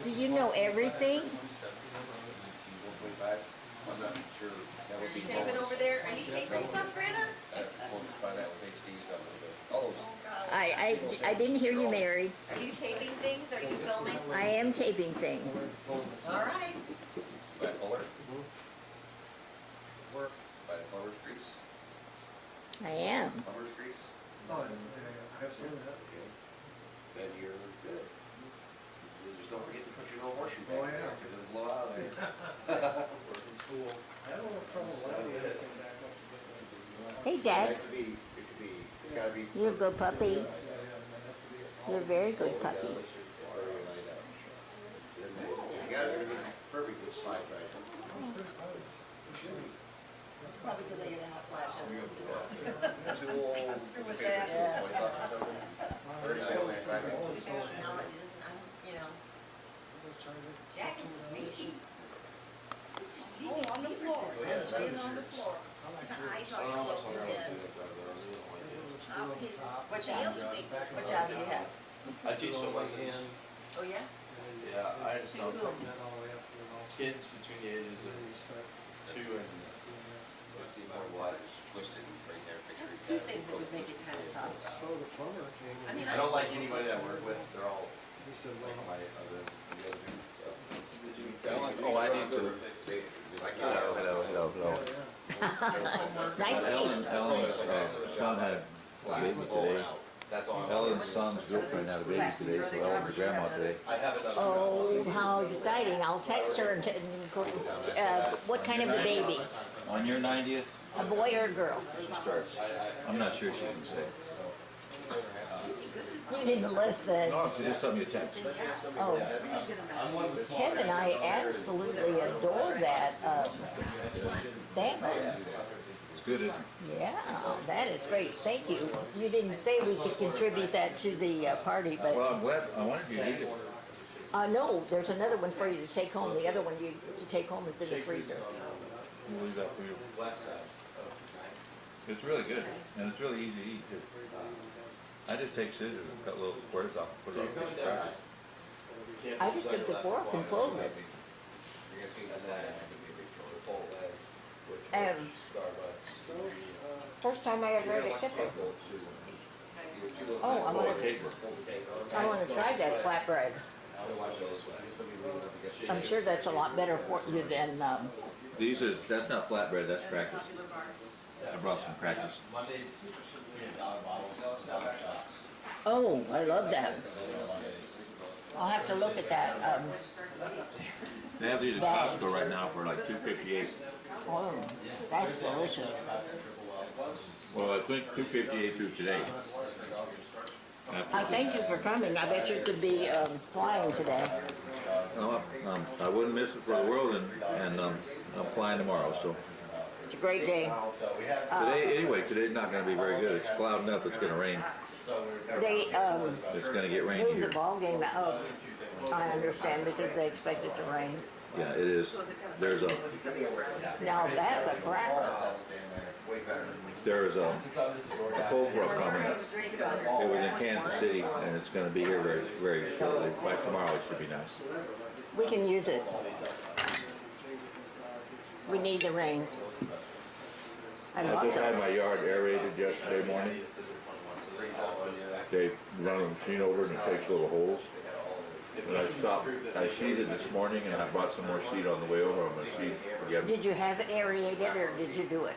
Do you know everything? I'm not sure. That would be You taping over there? Are you taping some, Britta? We'll just buy that with HD stuff. All those. I didn't hear you, Mary. Are you taping things? Are you filming? I am taping things. All right. Bipolar. Work. Bipolar's grease. I am. Plumber's grease. Oh, yeah, I've seen that. Then you're good. You just don't forget to put your little horseshoe back Oh, yeah. there, because it'll blow out of there. Working school. I don't have trouble letting anything back up to get that. Hey, It Jack. could be, it's gotta be. You're a good puppy. Yeah, that has to be a- You're a very good puppy. You got everything perfect with slides right. It's probably because I get a hot flash on it. Too old. Through with that. Yeah. 20 bucks or something. 30 cents, right? You know, Jack is sneaky. Mr. Sneaky Sneakerson. Laying on the floor. Eyes are closed in. What job do you have? I teach some lessons. Oh, yeah? Yeah, I To just whom? kids between the ages of 2 and See more wires twisted right there. Picture That's of two that. things that would make it kind of tough. So the plumber came in. I mean, I don't like anybody that I work with. They're all He said, like well, my other so. Oh, I need to. Hello. Nice Ellen, day. Ellen's son had a baby today. That's all. Ellen's son's girlfriend had a baby today, so Ellen's a grandma today. I have another. Oh, how exciting. I'll text her and what kind of a baby? On your 90th, A boy or a girl? she starts. I'm not sure she can say. You didn't listen. No, she just sent me a text. Oh, Kevin, I absolutely adore that salmon. It's good, isn't it? Yeah, that is great. Thank you. You didn't say we could contribute that to the party, but Well, I'm glad, I wanted you to eat it. no, there's another one for you to take home. The other one you take home is in the freezer. We'll leave that for you. West side. It's really good, and it's really easy to eat too. I just take scissors and cut little squares off, put it on a piece of crackers. I just took the fork and closed it. You're gonna see that. Chipotle, which Um, Starbucks. First time I ever ate a kipper. Oh, I want to try that flatbread. I'm sure that's a lot better for you than, That's not flatbread, that's crackers. I brought some crackers. Mondays, we have dollar bottles, dollar shots. oh, I love that. I'll have to look at that. They have these at Costco right now for like $2.58. Oh, that's delicious. Well, I think $2.58 through today. I thank you for coming. I bet you could be flying today. I wouldn't miss it for the world, and I'm flying tomorrow, so. It's a great day. Today's not gonna be very good. It's clouding up, it's gonna rain. They It's gonna get rainy moved the here. ball game out. I understand because they expect it to rain. Yeah, it is. There's a Now that's a cracker. Cobra coming. It was in Kansas City, and it's gonna be here very, very shortly. By tomorrow, it should be nice. We can use it. We need the rain. I I love just had them. my yard aerated yesterday morning. They run a machine over it and it takes little holes. And I sheeted this morning, and I brought some more sheet on the way over. I'm gonna sheet again. Did you have it aerated or did you do it?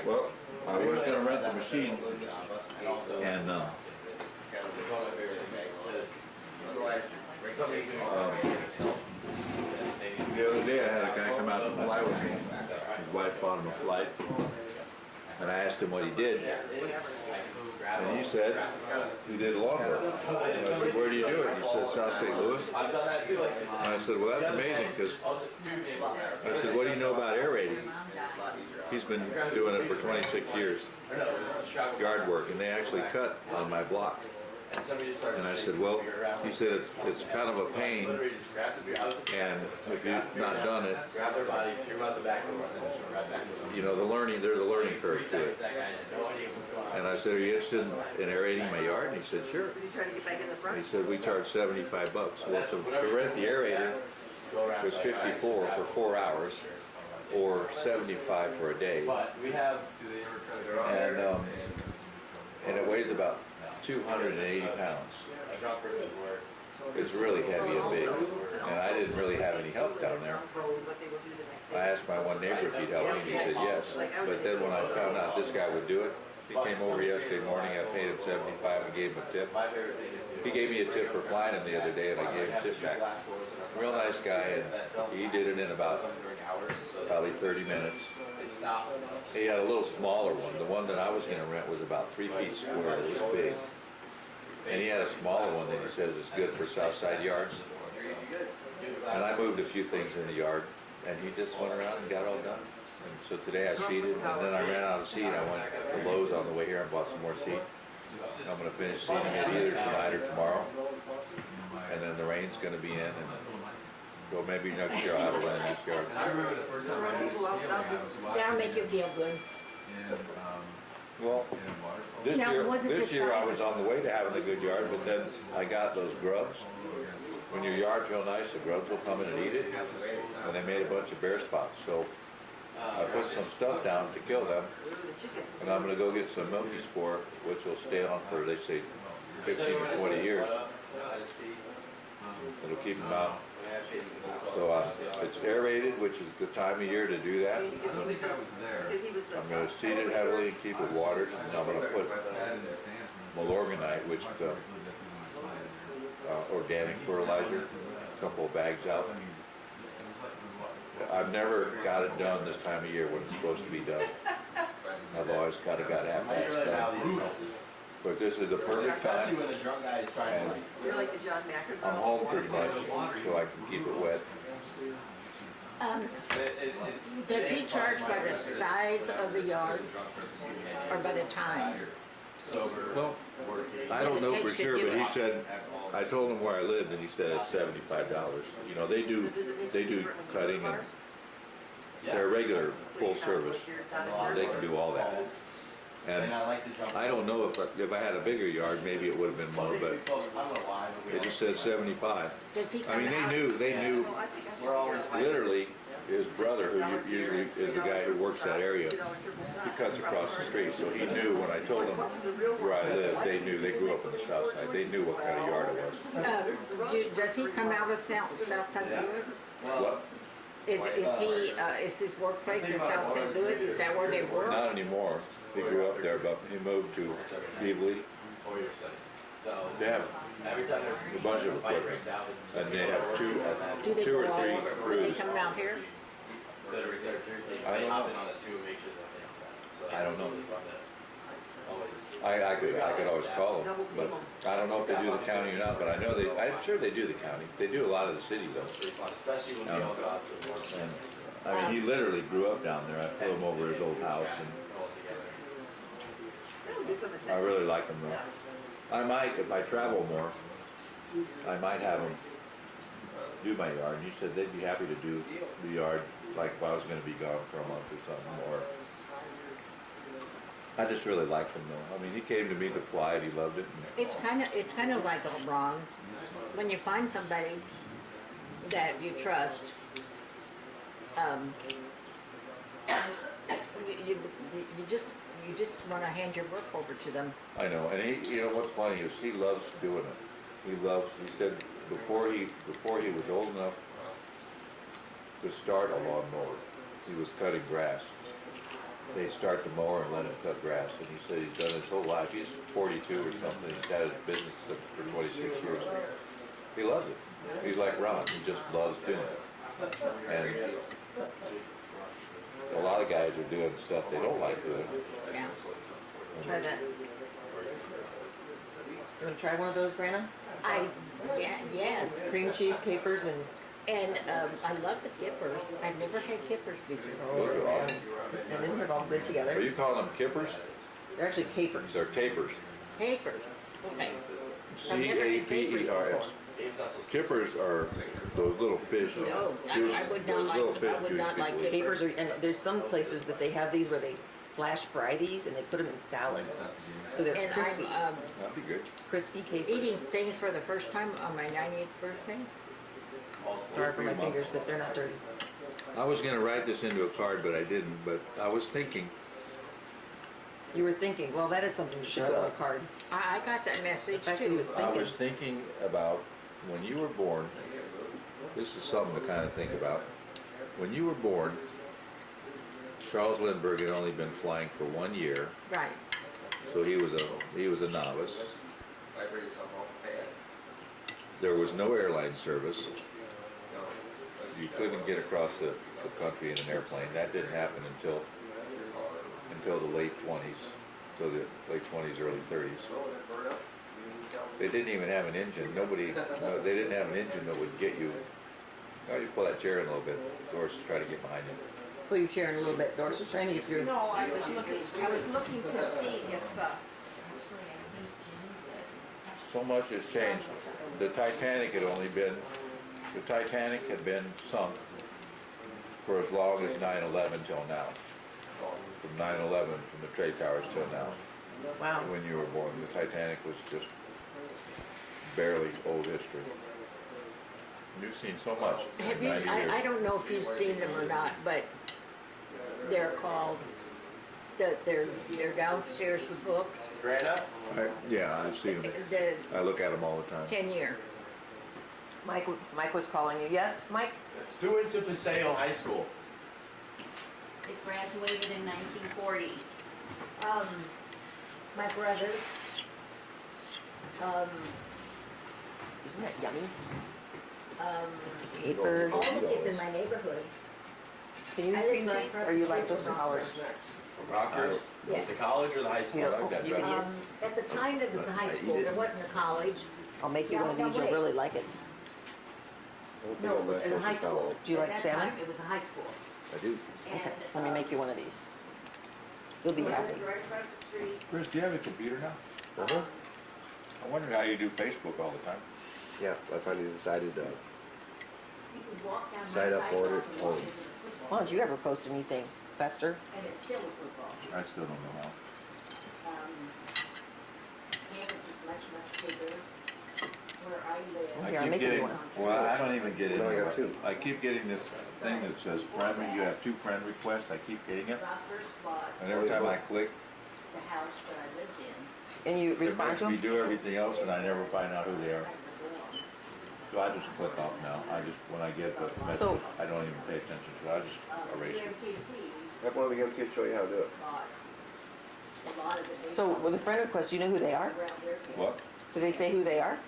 Well, I was gonna rent the machine, and the other day I had a guy come out and fly with me. His wife bought him a flight, and I asked him what he did, and he said he did lawn work. And I said, "Where do you do it?" He said, "South St. Louis." And I said, "Well, that's amazing, because," I said, "what do you know about aerating?" He's been doing it for 26 years, yard work, and they actually cut on my block. And somebody just started. And I shaking said, well, the beer around. he said, it's kind of a pain, Literally just grabbed the beer. I was and if you've not done it, grabbed their body, threw them out the back door, and then just went right back to them. you know, there's a learning curve 3 to it. seconds, that guy had no idea what was going on. And I said, are you interested in aerating my yard? And he said, sure. Were you trying to get back in the And front? he said, we charge $75. Well, to rent the aerator was 54 for 4 hours, or 75 for a day. But we have. And it weighs about 280 pounds. A drunk person's work. It's really heavy and big. And I didn't really have any help down there. What they will do the next day. I asked my one neighbor if he'd help me, and he said yes. But then when I found out this guy would do it, he came over yesterday morning, I paid him 75 and gave him a tip. My favorite thing is. He gave me a tip for flying him the other day, and I gave him a tip back. Real nice guy, and he did it in about probably 30 minutes. He had a little smaller one. The one that I was gonna rent was about 3 feet square, it was big. And he had a smaller one that he says is good for south side yards. And I moved a few things in the yard, and he just went around and got all done. And so today I seeded, and then I ran out of seed. I went to Lowe's on the way here and bought some more seed. I'm gonna finish seeding it either tonight or tomorrow. And then the rain's gonna be in, and well, maybe next year I'll have a run in this yard. And I remember the first time I had this feeling, I was watching. That'll make you feel good. And, Well, and waterfall. this year I was on the way to having a good yard, but then I got those grubs. When your yard's real nice, the grubs will come in and eat it, and they made a bunch of bare spots. So I put some stuff down to kill them, and I'm gonna go get some milky spore, which will stay on for, they say, 15 to 20 years. It'll keep them out. So it's aerated, which is the time of year to do that. I don't think I was there. Because he was so I'm gonna tough. seed it heavily and keep it watered, and I'm gonna put Sat in the stands and Milorganite, which is really got through my slide organic fertilizer, a couple of bags out. there. I mean, it was like, it was what? I've never got it done this time of year when it's supposed to be done. I've always kinda got half-assed done. But this is the perfect Especially time. when the drunk guy is trying to. like, You're like the John McEnroe. I'm home pretty much, so I can keep it wet. Does he charge by the size of the yard or by the time? Sober. Well, I don't know for sure, but he said, I told him where I lived, and he said it's $75. You know, they do cutting, and they're regular, full service. They can do all that. And And I like the drunk. I don't know if I had a bigger yard, maybe it would have been more, but I don't know why. but we it just said 75. Does he I come mean, out? they knew, No, I think I We're always literally, his brother, who usually is the guy who works that area, he cuts across the street, so he knew when I told him where I lived, they knew, they grew up on the south side, they knew what kind of yard it was. Does he come out of South St. Louis? What? Is his workplace in South St. Louis? Is that where they work? Not anymore. He grew up there, but he moved to Beaverly. 4-year study. So They have every time there's a bunch of fight equipment, breaks out, it's. and they have Do they two go or three all, do they crews. come out here? That are researchers, I they don't hop know. in on it too and make sure that they don't sign. So I don't it's know. really fun to always. I could always call them, but I don't know if they do the county or not, but I know I'm sure they do the county. They do a lot of the city though. It's pretty fun, especially when we all go out to the work. And, I mean, he literally grew up down there. I flew him over his old house, and I really like him though. I might, if I travel more, I might have him do my yard. And he said they'd be happy to do the yard, like if I was gonna be gone for a month or something, or I just really like him though. I mean, he came to me to fly it, he loved it. And It's kind of like a wrong when you find somebody that you trust. You just want to hand your work over to them. I know, and he, you know, what's funny is he loves doing it. He said before he was old enough to start a lawnmower, he was cutting grass. They start the mower and let him cut grass, and he said he's done his whole life. He's 42 or something. He's had his business for 26 years. He loves it. He's like Ron. He just loves doing it. And a lot of guys are doing stuff they don't like doing. Yeah. Try that. You wanna try one of those, Brana? Yes. Cream cheese, capers, and I love the kippers. I've never had kippers before. Those are awesome. isn't it all good Are together? you calling them kippers? They're actually capers. They're capers. Capers. Okay. I've never had Capers. Chippers are those little fish. No, I would not Those like little them. fish I would Jewish not like people eat. Capers are, and there's some places that they have these where they flash fry these and they put them in salads. So they're And crispy, I'm That'd be good. crispy capers. eating things for the first time on my 90th birthday. Sorry for my fingers, but they're not dirty. I was gonna write this into a card, but I didn't, but I was thinking, You were thinking, well, that is something to put on a card. I got that message In fact, he too. was I was thinking, thinking about when you were born, this is something to kind of think about. When you were born, Charles Lindbergh had only been flying for 1 year, Right. so he was a novice. There was no airline service. You couldn't get across the country in an airplane. That didn't happen until the late 20s, so the late 20s, early 30s. They didn't even have an engine. They didn't have an engine that would get you. Oh, you pull that chair in a little bit. Doris is trying to get behind you. pull your chair in a little bit, Doris was trying to get through. No, I was looking to see if, So much has changed. The Titanic had been sunk for as long as 9/11 till now. From 9/11, from the trade towers till now. Wow. When you were born, the Titanic was just barely old history. You've seen so much have in you, 90 I years. don't know if you've seen them or not, but they're called, they're downstairs, the books, Yeah, I've seen them. the I look at them all the time. 10-year. Mike was calling you. Yes, Mike? Who went to Paseo High School? It graduated in 1940. My brother, Isn't that yummy? um, Paper. all the kids in my neighborhood. Can you eat cream cheese or are you lactose intolerant? From Rockhurst? Yeah. The college or the high school? Yeah. I like that You can better. eat At the time, it was the high school, there wasn't a college. I'll make you one of No, these, you'll wait. really like it. No, it was in high school. Do you like At that salmon? time, it was a high school. I do. Okay, let me make you one of these. You'll be happy. Right across the street. Chris, do you have a computer now? I wondered how you do Facebook all the time. Yeah, I finally decided to, You could walk down my Sign up for sidewalk it, and walk or- into the football, Why don't you ever post anything, Fester? and it's still a football. I still don't know how. Campus is much, much bigger where I live. Here, I'll make you one. Well, I don't even get it. No, I got two. I keep getting this thing that says friend, you have 2 friend requests, I keep getting it. When I first bought And every time I click, the house that I lived in, And you it respond makes to me them? do everything else and I never find out who they are. I had the dorm. So I just click off now. I just, when I get the message, So- I don't even pay attention to it. I just erase it. EMPC have one of the young kids show you how to do it. bought a lot of it. So with a friend request, do you know who they are? Around their kids. What? Do they say who they are?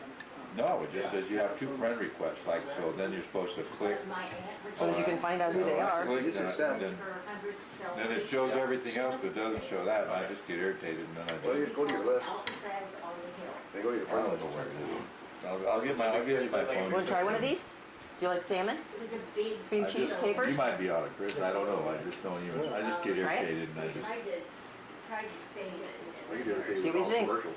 No, it just says you have 2 friend requests, like, so then you're supposed to click. My aunt So that you can find out who they are? Click, Just then accept. then- for hundreds of then it shows everything else, but doesn't show that, and I just get irritated, and then I Well, you just, just go to your list, Alcatraz on the hill. they go to your I friend don't list. know where it is. I'll give you my phone. You wanna try one of these? You like salmon? It was a big. Cream I cheese just- capers? You might be on it, Chris, I don't know, I just don't even, I just get Try it. irritated, and I just, Tried to say that. We can do it See with what you all think. commercials.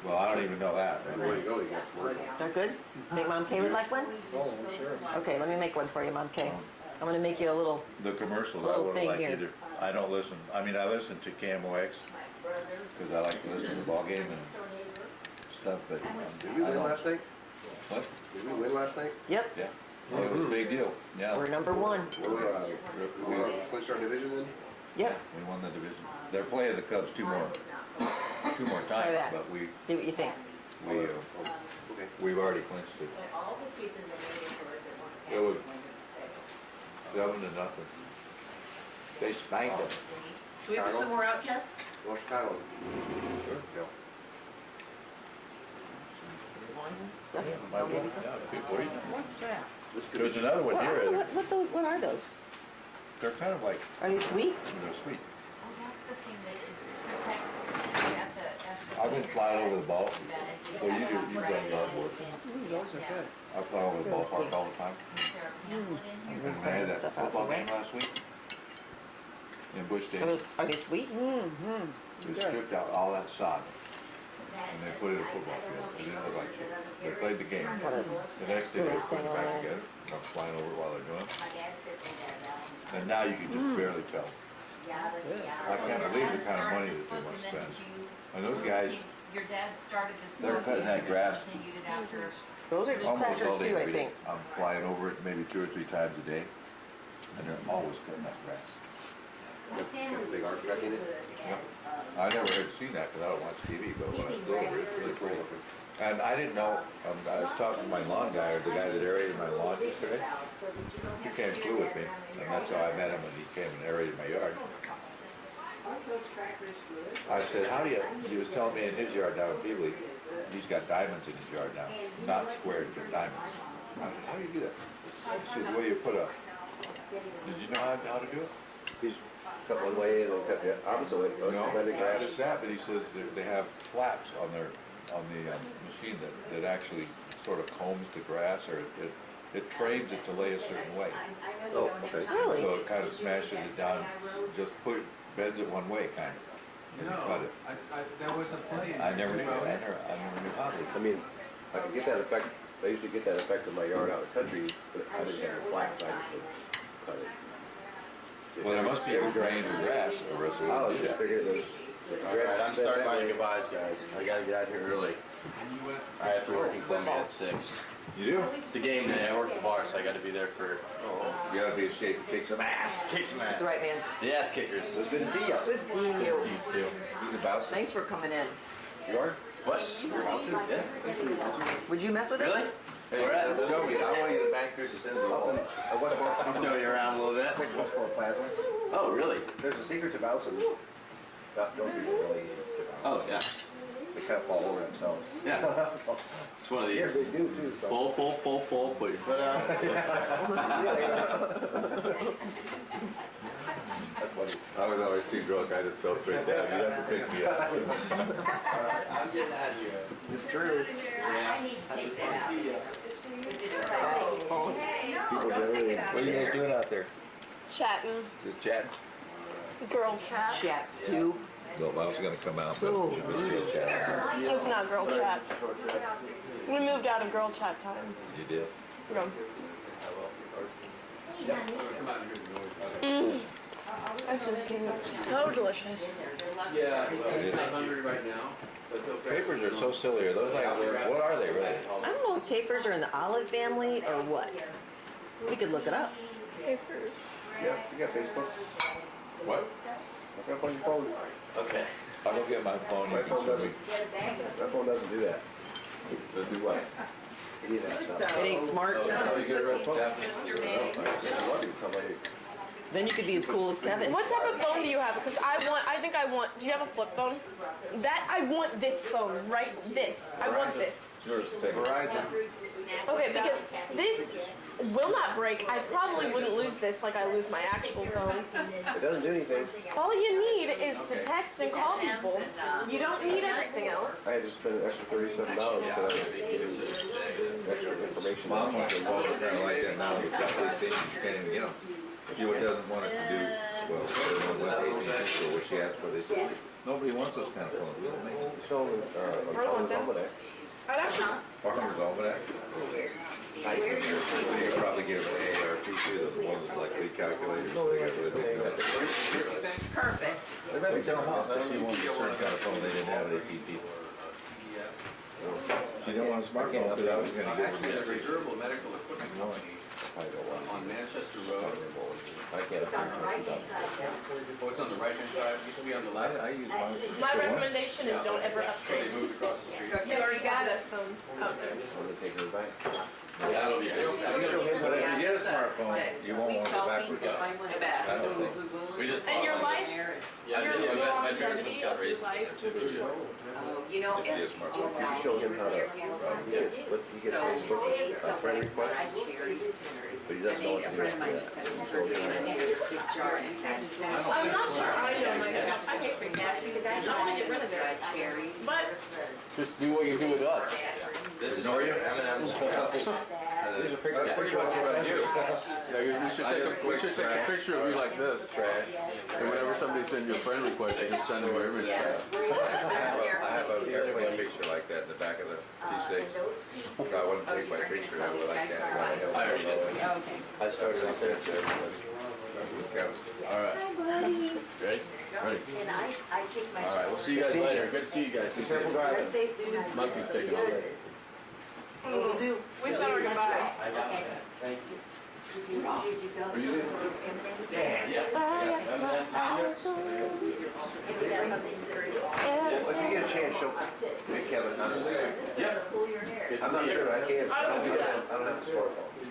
well, I don't even know that. Everywhere you go, you get commercials. They're good? Think Mom Kay would like one? Oh, sure. Okay, let me make one for you, Mom Kay. I'm gonna make you a little, The commercials, I Little wouldn't thing like here. either. I don't listen, I mean, I listen to KMOX, My brother. because I like to listen to the ball game and Next-door neighbor. stuff, but, Did we I win don't. last night? What? Did we win last night? yep, Yeah, well, it was a big deal, yeah. we're number 1. We clinched our division then? Yep, We won the division. They're playing the Cubs 2 more Try times, that. but see what you think. Okay. we've already clinched it. And all the kids in the neighborhood that It weren't was- happy went to the 7-0. They spanked them. Should we put some more out, Kev? Well, Chicago. Sure. Yeah. Yes, Might no, be. maybe so. Yeah, people are eating them. What's that? This could There's be, another one What are, here. what are those? They're kind of like, Are they sweet? they're sweet. Oh, that's the thing that is protects, that's the. I've been flying over the ball. So you done yard work. I fly over the ballpark all the time. Is there a pamphlet in here? Move I some of had this that stuff out of the football way. game last week in Bush Are Station. those, are they sweet? We stripped out all that sod. and they put it in a football field. It didn't look like shit. They played the game. Got a The next day they snake put thing it on back there. together. I'm flying over while they're doing it. And now you can just barely tell. I can't believe the kind of money that they must spend. And those guys, Your dad started this. they're cutting that grass Continued it after. Those are just almost all crackers day too, I every day. think. I'm flying over it maybe 2 or 3 times a day, and they're always cutting that grass. Big art back in it. I never had seen that because I don't watch TV, but when I was over, it's really cool looking. And I didn't know, I was talking to my lawn guy, or the guy that aerated my lawn yesterday. He came through with me, and that's how I met him when he came and aerated my yard. I said, how do you, he was telling me in his yard down in Peebly, he's got diamonds in his yard now, not squares, but diamonds. I said, how do you do that? He said, the way you put a, did you know how to do it? He's cut one way and then cut the opposite way. No, By the not grass. just that, but he says that they have flaps on the machine that actually sort of combs the grass, or it trains it to lay a certain way. Oh, okay. Really? So it kind of smashes it down, just bends it one way, kind of. And you cut it. There was a play. I never knew how to. I mean, I could get that effect, I used to get that effect in my yard out in the country, but I didn't have a flat, so I just would cut it. Well, there must be a drain of grass, or else it I was wouldn't do just that. figuring those. All right, I'm starting my goodbyes, guys. I gotta get out here early. I have to work in Columbia at 6. You do? It's a game day. I work at the bar, so I gotta be there for. You gotta be in shape to kick some ass. Kick some ass. That's right, man. The ass kickers. It's good to see you. Good seeing Good to see you. you too. He's about to. Thanks for coming in. You are? What? You're about to? Yeah. Would you mess with it? Really? Hey, All right. show me, I want you to bank Chris's into the wall. I'll throw you around a little bit. I think Westport Plaza. Oh, really? There's a secretive house and don't people really, Oh, yeah. they kind of fall over themselves. Yeah. It's one of Yes, these. they do too, so. Pull, put your foot out. That's funny. I was always too drunk, I just fell straight down. You have to pick me up. I'm getting out of here. It's true. I need to take that out. People generally. What are you guys doing out there? Chatting. Just chatting? Girl chat. Chats too. No, I was gonna come out, but So it was just chatting. It's not girl chat. We moved out of girl chat time. You did? Yeah. That's just so delicious. Yeah, he's not hungry right now, but he'll. Papers are so silly. Are those like, what are they really? I don't know if capers are in the olive family or what. We could look it up. Papers. Yeah, you got Facebook. What? Look up on your phone. Okay. I don't get my phone. My phone doesn't, my phone doesn't do that. Does do what? Any of that stuff. It ain't smart. How do you get it right phone? Then you could be as cool as Kevin. What type of phone do you have? Because I think I want, do you have a flip phone? I want this phone, right? This. I want this. Yours, take it. Verizon. Okay, because this will not break. I probably wouldn't lose this like I lose my actual phone. It doesn't do anything. All you need is to text and call people. You don't need everything else. I had to spend an extra $37 because I get extra information. Mom wants to phone kind of like that now. It's got these things you can't even get them. She doesn't want it to do, well, she doesn't want AT&T or what she asked for. They said, nobody wants those kind of phones. We don't make them. So, Farmer's Almanac. I'd actually. Farmer's Almanac. You could probably get them from ARP too, the ones like big calculators. They got really big calculators. Perfect. They might be Tell them $10. if she wanted a certain kind of phone, they didn't have it AT&T. She didn't want a smartphone because I was gonna give Actually, her there's a a durable medical equipment company on Manchester Road. I can't afford $20. Oh, it's on the right-hand side, it used to be on the left. I use mine. My recommendation is don't ever They upgrade. moved across the street. You already got this phone out there. I'm gonna take her back. That'll be good. But if you get a smartphone, you won't want to go backwards. The best. I don't think. We just And your bought one. life, Yeah, your my parents longevity went to of your races life there will be too. short. You know, If you get a smartphone. You show him how to, he gets Facebook, friend request, but he doesn't know what to do after that. So, I'm not sure I know myself. I hate free cash because I don't want to get rid of it. Cherries. But Just do what you do with us. This is Oreo M&M's. These are pretty much what I do. Yeah, we should take a picture of you like this. Trash. And whenever somebody sends you a friend request, you just send them your image back. I have an airplane picture like that in the back of the T6. I wouldn't take my picture of it like that. I already did. Okay. I started on there to everybody. All right. Hi, buddy. Ready? Ready. And I take my. All right, we'll see you guys later. Good to see you guys. Be careful driving. Safe, dude. Monkey's taking off. We said our goodbyes. Okay. Thank you. Did you go? Are you leaving? Well, if you get a chance, show Big Kevin. Yeah. Good to I'm not see you. sure, I can't. I don't do that. I don't have a smartphone. I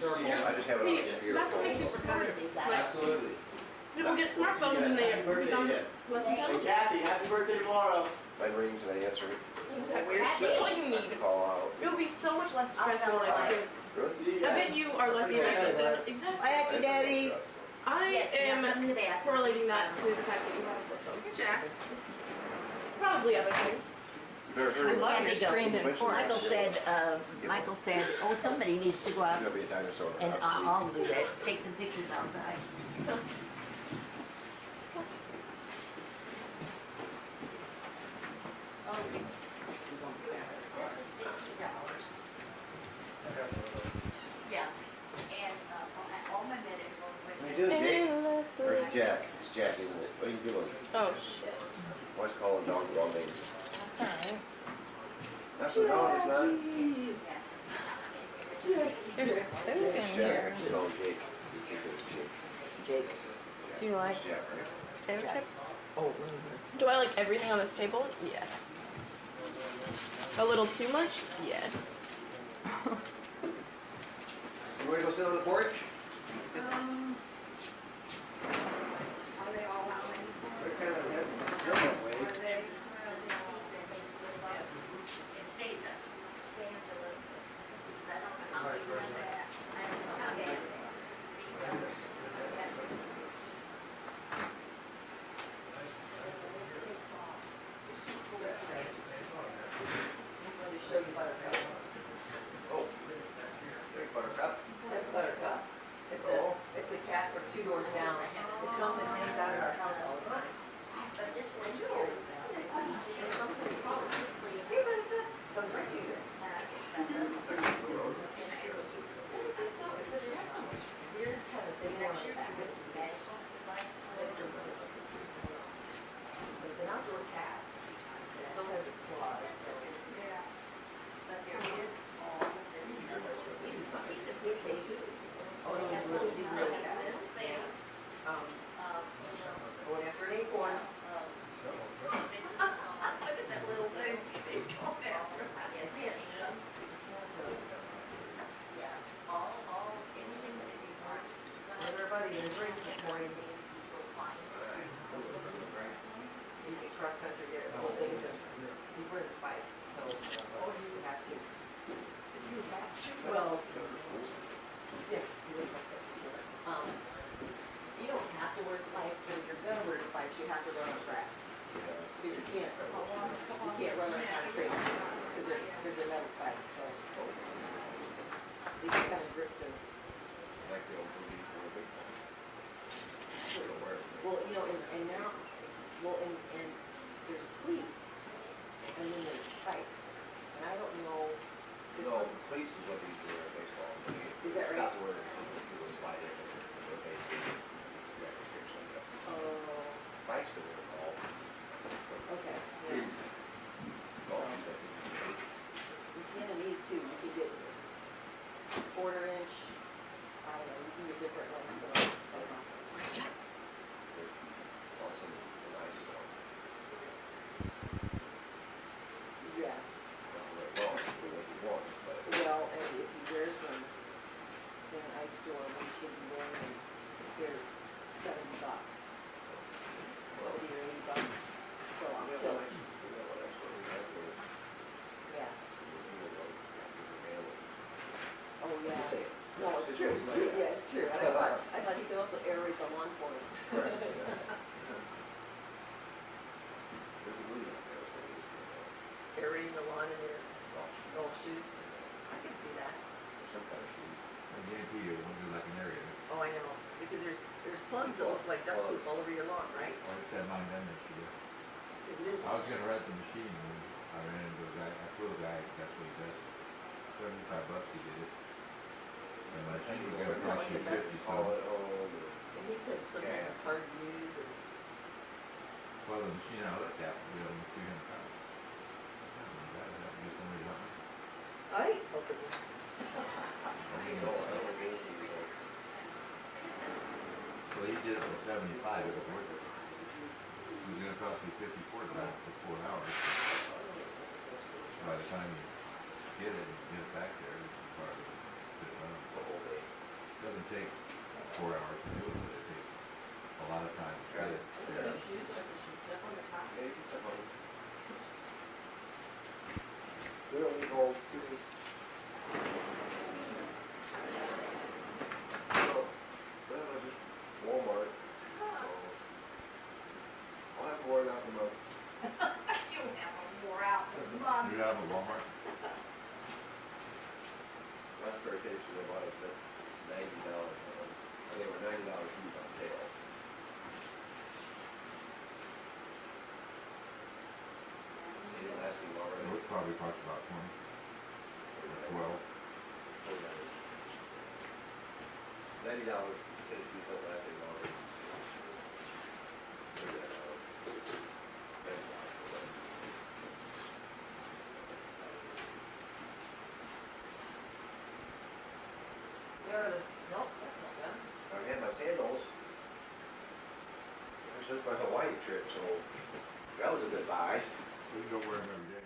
just have it on See, the computer. that's what makes it smart. Like, Absolutely. people get smartphones and they become less intelligent. Kathy, happy birthday tomorrow. Mine rings and I answer it, Exactly. That's what you need. call out. It would be so much less stress in life. Good. See you I guys. bet you are less stressed than exactly. Hi, Aki Daddy. I am correlating that to the fact that you have a flip phone. Good Jack. Probably other things. I love your screen and Michael said, oh, somebody needs to go out You're gonna be a dinosaur. and I'll do that, take some pictures outside. Yeah, and, all my medical. How you doing, Jake? Or is it Jack? It's Jack, isn't it? What are you doing? Oh shit. Always calling dog the wrong names. That's alright. That's what, no, it's not. There's food in It's here. Jack, I call him Jake. You think it's Jake. Jake. Do you like It's Jack, right? potato chips? Oh, Do I like everything on this table? Yes. A little too much? Yes. You wanna go sit on the porch? Are they all out? They're kind of heading that way. It stays up. Stands a little bit. I don't know how you run that. I don't know how they. Oh, there's Buttercup. that's Buttercup. It's a cat from 2 doors down. It comes and hangs out at our house all the time. But this one here. Hey, Buttercup. Come right here. You're kind of big one. It's an outdoor cat. It still has its claws, so. But there is all this other. He's a big baby. Oh, no, he's a little, he's a little. Space. Going after an acorn. Look at that little thing. It's all there. Yeah, all, anything that is smart. Everybody in his race this morning. He did cross country there, the whole thing, he's wearing spikes, so, you have to. Well, yeah, he did cross country. You don't have to wear spikes, but if you're gonna wear spikes, you have to run on grass. But you can't run on concrete, because they're metal spikes, so. They just kind of grip the. Like the old movie for a big one. Well, and now, and there's cleats, and then there's spikes, and I don't know. Is No, some- cleats is what they use for baseball. Is that right? That's where people slide it, or they or something. Oh, Spikes to the ball. okay, yeah. Golf, you said. You can in these too, you can get 1/4 inch, I don't know, you can get different lengths of them. Also, the nice one. Yes, Not very long, for what you want, but. well, and if he wears them in an ice storm, he should be wearing them, they're $70. $70 or $80. So I'm You know killing. what, that's what we have for, Yeah. Oh, Just yeah. say it. No, it's true. Yeah, it's true. I thought he could also aerate the lawn for us. There's a movie out there, so it's, Aerating the lawn in your golf. golf shoes. some kind of shoe. I guarantee you, it won't do like an area. Oh, I know, because there's plugs that look like duck poop all over your lawn, right? I just had mine done this year. 'Cause it is. I was gonna rent the machine and I ran into a guy, I flew a guy, that's what he does. $75 he did it. And my machine was gonna cost you 50, so, And he said sometimes it's hard to use and. well, the machine I looked at, was almost 300 pounds. I don't know, that would have to get somebody to help me. I ain't helping you. Well, he did it for 75, it was worth it. It was gonna cost me 54 to run it for 4 hours. By the time you get it and get it back there, it's part of it runs the whole day. Doesn't take 4 hours to do it, but it takes a lot of time to get it. Is it no shoes, or the shoe stuff on the top? Really old, well, just Walmart. I'll have to worry about the month. You have a wore out month. You have a Walmart? Last pair of cases I bought, I spent $90 on. They were $90 shoes on sale. They didn't last me long. It probably cost about 20 or 12. $90 tennis shoes don't last any longer. Nope, that's not done. I had my sandals. Ever since my Hawaii trip, so that was a good buy. We can go wear them every day.